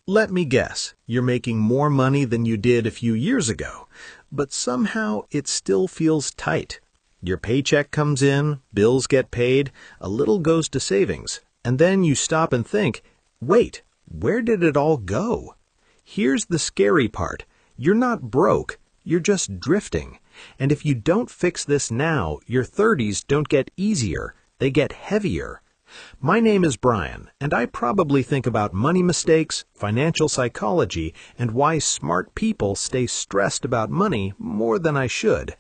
Let me guess, you're making more money than you did a few years ago, but somehow it still feels tight. Your paycheck comes in, bills get paid, a little goes to savings, and then you stop and think, wait, where did it all go? Here's the scary part. You're not broke, you're just drifting. And if you don't fix this now, your 30s don't get easier, they get heavier. My name is Brian, and I probably think about money mistakes, financial psychology, and why smart people stay stressed about money more than I should.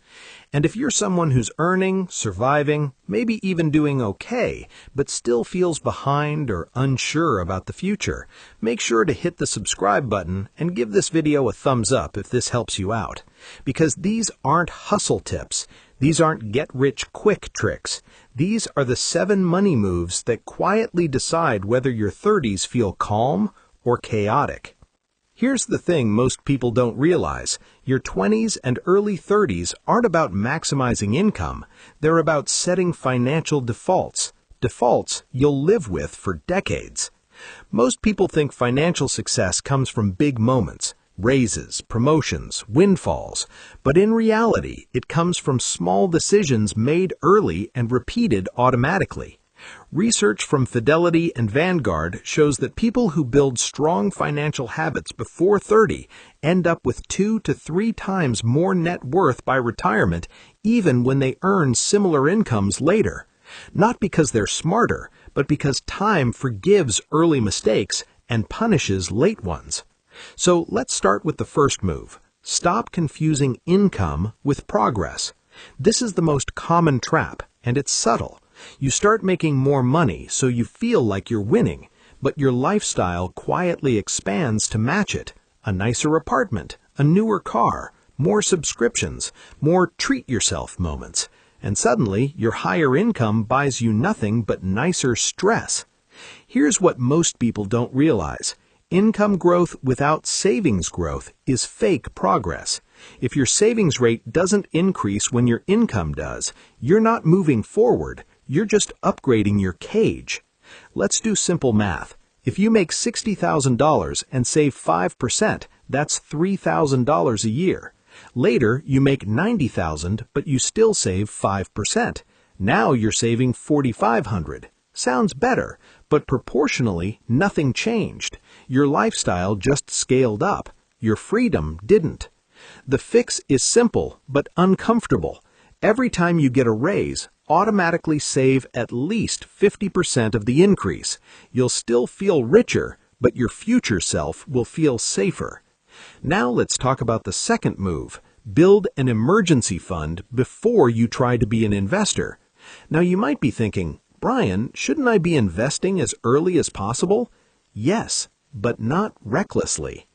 And if you're someone who's earning, surviving, maybe even doing okay, but still feels behind or unsure about the future, make sure to hit the subscribe button and give this video a thumbs up if this helps you out. Because these aren't hustle tips. These aren't get-rich-quick tricks. These are the 7 money moves that quietly decide whether your 30s feel calm or chaotic. Here's the thing most people don't realize. Your 20s and early 30s aren't about maximizing income. They're about setting financial defaults. Defaults you'll live with for decades. Most people think financial success comes from big moments. Raises, promotions, windfalls, but in reality, it comes from small decisions made early and repeated automatically. Research from Fidelity and Vanguard shows that people who build strong financial habits before 30 end up with 2 to 3 times more net worth by retirement, even when they earn similar incomes later. Not because they're smarter, but because time forgives early mistakes and punishes late ones. So let's start with the first move. Stop confusing income with progress. This is the most common trap, and it's subtle. You start making more money so you feel like you're winning, but your lifestyle quietly expands to match it. A nicer apartment, a newer car, more subscriptions, more treat-yourself moments. And suddenly, your higher income buys you nothing but nicer stress. Here's what most people don't realize. Income growth without savings growth is fake progress. If your savings rate doesn't increase when your income does, you're not moving forward, you're just upgrading your cage. Let's do simple math. If you make $60,000 and save 5%, that's $3,000 a year. Later, you make $90,000, but you still save 5%. Now you're saving $4,500. Sounds better, but proportionally, nothing changed. Your lifestyle just scaled up. Your freedom didn't. The fix is simple, but uncomfortable. Every time you get a raise, automatically save at least 50% of the increase. You'll still feel richer, but your future self will feel safer. Now let's talk about the second move. Build an emergency fund before you try to be an investor. Now you might be thinking, Brian, shouldn't I be investing as early as possible? Yes, but not recklessly.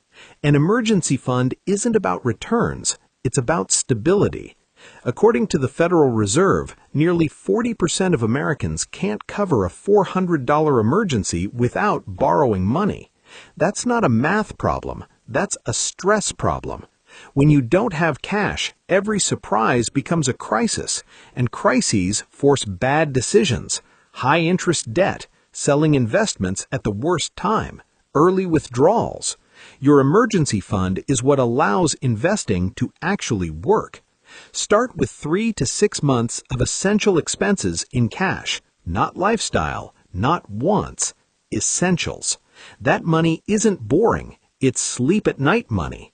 An emergency fund isn't about returns, it's about stability. According to the Federal Reserve, nearly 40% of Americans can't cover a $400 emergency without borrowing money. That's not a math problem, that's a stress problem. When you don't have cash, every surprise becomes a crisis, and crises force bad decisions. High-interest debt, selling investments at the worst time, early withdrawals. Your emergency fund is what allows investing to actually work. Start with 3 to 6 months of essential expenses in cash, not lifestyle, not wants, essentials. That money isn't boring, it's sleep-at-night money.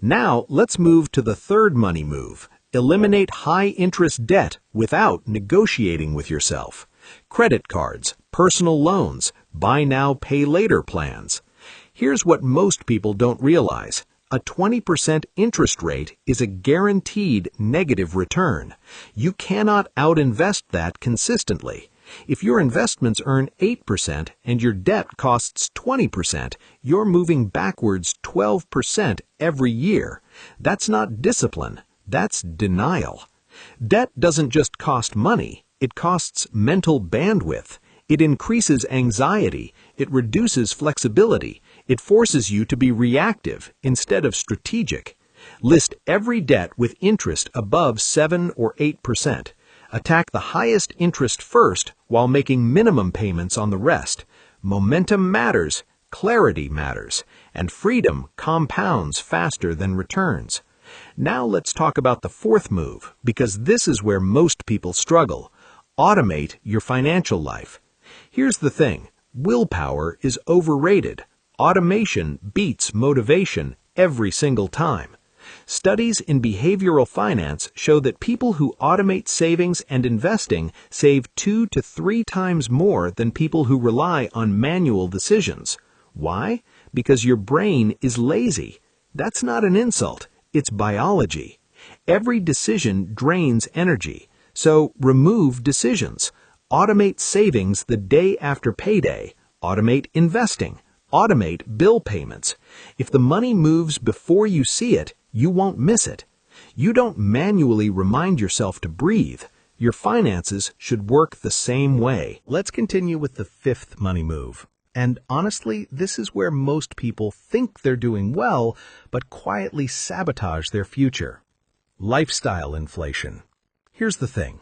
Now let's move to the third money move. Eliminate high-interest debt without negotiating with yourself. Credit cards, personal loans, buy now, pay later plans. Here's what most people don't realize. A 20% interest rate is a guaranteed negative return. You cannot out-invest that consistently. If your investments earn 8% and your debt costs 20%, you're moving backwards 12% every year. That's not discipline, that's denial. Debt doesn't just cost money. It costs mental bandwidth. It increases anxiety. It reduces flexibility. It forces you to be reactive instead of strategic. List every debt with interest above 7 or 8%. Attack the highest interest first while making minimum payments on the rest. Momentum matters. Clarity matters, and freedom compounds faster than returns. Now let's talk about the fourth move, because this is where most people struggle. Automate your financial life. Here's the thing. Willpower is overrated. Automation beats motivation every single time. Studies in behavioral finance show that people who automate savings and investing save 2 to 3 times more than people who rely on manual decisions. Why? Because your brain is lazy. That's not an insult. It's biology. Every decision drains energy. So remove decisions. Automate savings the day after payday. Automate investing. Automate bill payments. If the money moves before you see it, you won't miss it. You don't manually remind yourself to breathe. Your finances should work the same way. Let's continue with the fifth money move. And honestly, this is where most people think they're doing well, but quietly sabotage their future. Lifestyle inflation. Here's the thing.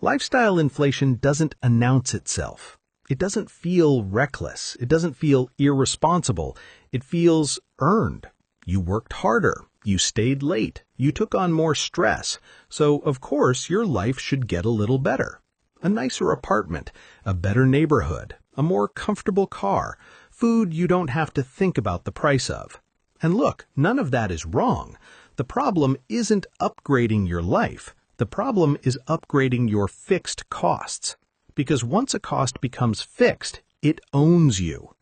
Lifestyle inflation doesn't announce itself. It doesn't feel reckless. It doesn't feel irresponsible. It feels earned. You worked harder. You stayed late. You took on more stress. So, of course, your life should get a little better. A nicer apartment, a better neighborhood, a more comfortable car, food you don't have to think about the price of. And look, none of that is wrong. The problem isn't upgrading your life. The problem is upgrading your fixed costs. Because once a cost becomes fixed, it owns you.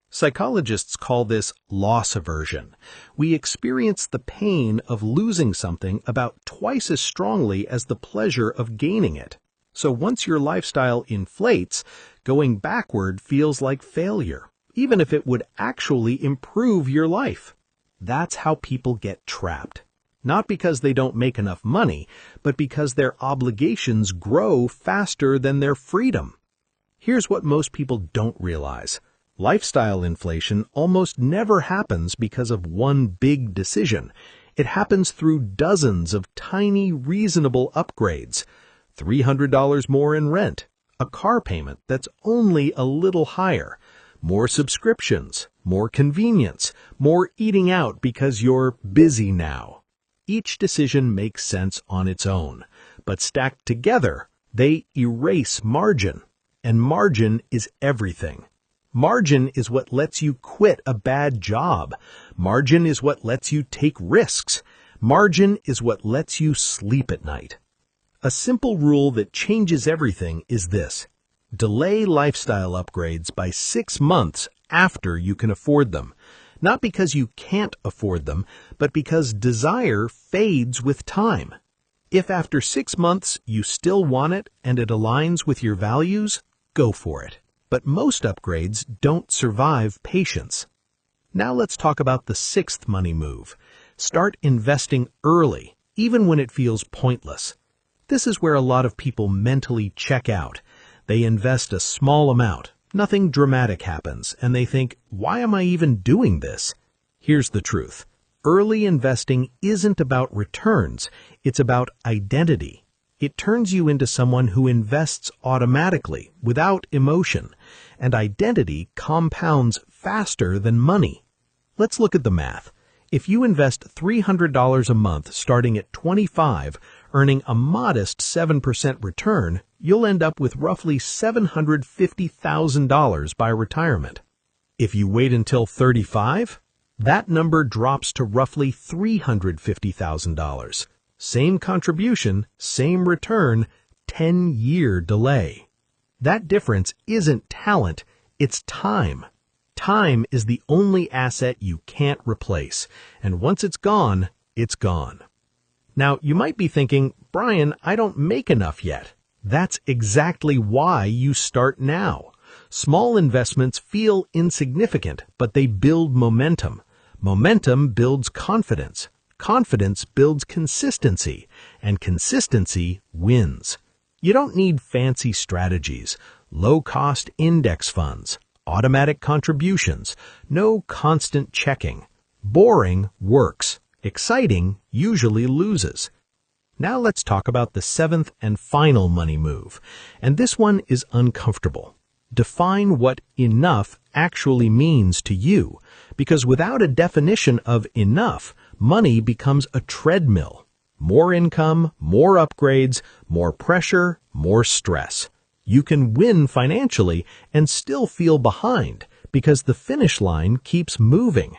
Psychologists call this loss aversion. We experience the pain of losing something about twice as strongly as the pleasure of gaining it. So once your lifestyle inflates, going backward feels like failure, even if it would actually improve your life. That's how people get trapped. Not because they don't make enough money, but because their obligations grow faster than their freedom. Here's what most people don't realize. Lifestyle inflation almost never happens because of one big decision. It happens through dozens of tiny, reasonable upgrades. $300 more in rent, a car payment that's only a little higher, more subscriptions, more convenience, more eating out because you're busy now. Each decision makes sense on its own, but stacked together, they erase margin. And margin is everything. Margin is what lets you quit a bad job. Margin is what lets you take risks. Margin is what lets you sleep at night. A simple rule that changes everything is this. Delay lifestyle upgrades by 6 months after you can afford them. Not because you can't afford them, but because desire fades with time. If after 6 months you still want it and it aligns with your values, go for it. But most upgrades don't survive patience. Now let's talk about the sixth money move. Start investing early, even when it feels pointless. This is where a lot of people mentally check out. They invest a small amount, nothing dramatic happens, and they think, why am I even doing this? Here's the truth. Early investing isn't about returns, it's about identity. It turns you into someone who invests automatically, without emotion, and identity compounds faster than money. Let's look at the math. If you invest $300 a month starting at 25, earning a modest 7% return, you'll end up with roughly $750,000 by retirement. If you wait until 35, that number drops to roughly $350,000. Same contribution, same return, 10-year delay. That difference isn't talent, it's time. Time is the only asset you can't replace, and once it's gone, it's gone. Now, you might be thinking, Brian, I don't make enough yet. That's exactly why you start now. Small investments feel insignificant, but they build momentum. Momentum builds confidence. Confidence builds consistency, and consistency wins. You don't need fancy strategies, low-cost index funds, automatic contributions, no constant checking. Boring works. Exciting usually loses. Now let's talk about the seventh and final money move, and this one is uncomfortable. Define what enough actually means to you, because without a definition of enough, money becomes a treadmill. More income, more upgrades, more pressure, more stress. You can win financially and still feel behind because the finish line keeps moving.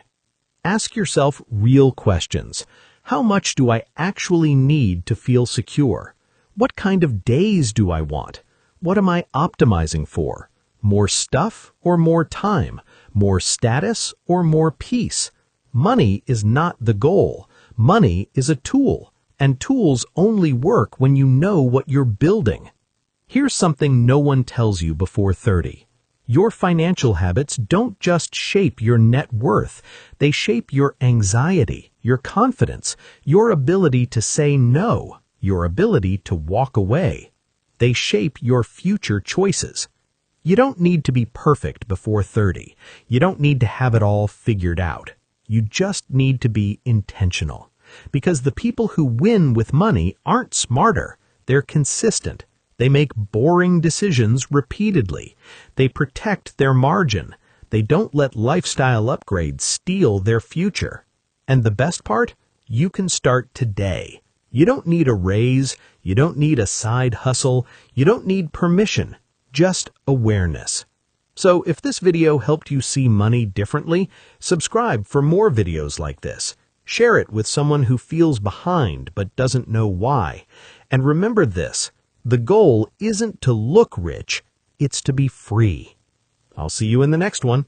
Ask yourself real questions. How much do I actually need to feel secure? What kind of days do I want? What am I optimizing for? More stuff or more time? More status or more peace? Money is not the goal. Money is a tool, and tools only work when you know what you're building. Here's something no one tells you before 30. Your financial habits don't just shape your net worth. They shape your anxiety, your confidence, your ability to say no, your ability to walk away. They shape your future choices. You don't need to be perfect before 30. You don't need to have it all figured out. You just need to be intentional. Because the people who win with money aren't smarter. They're consistent. They make boring decisions repeatedly. They protect their margin. They don't let lifestyle upgrades steal their future. And the best part? You can start today. You don't need a raise. You don't need a side hustle. You don't need permission. Just awareness. So if this video helped you see money differently, subscribe for more videos like this. Share it with someone who feels behind but doesn't know why. And remember this, the goal isn't to look rich, it's to be free. I'll see you in the next one.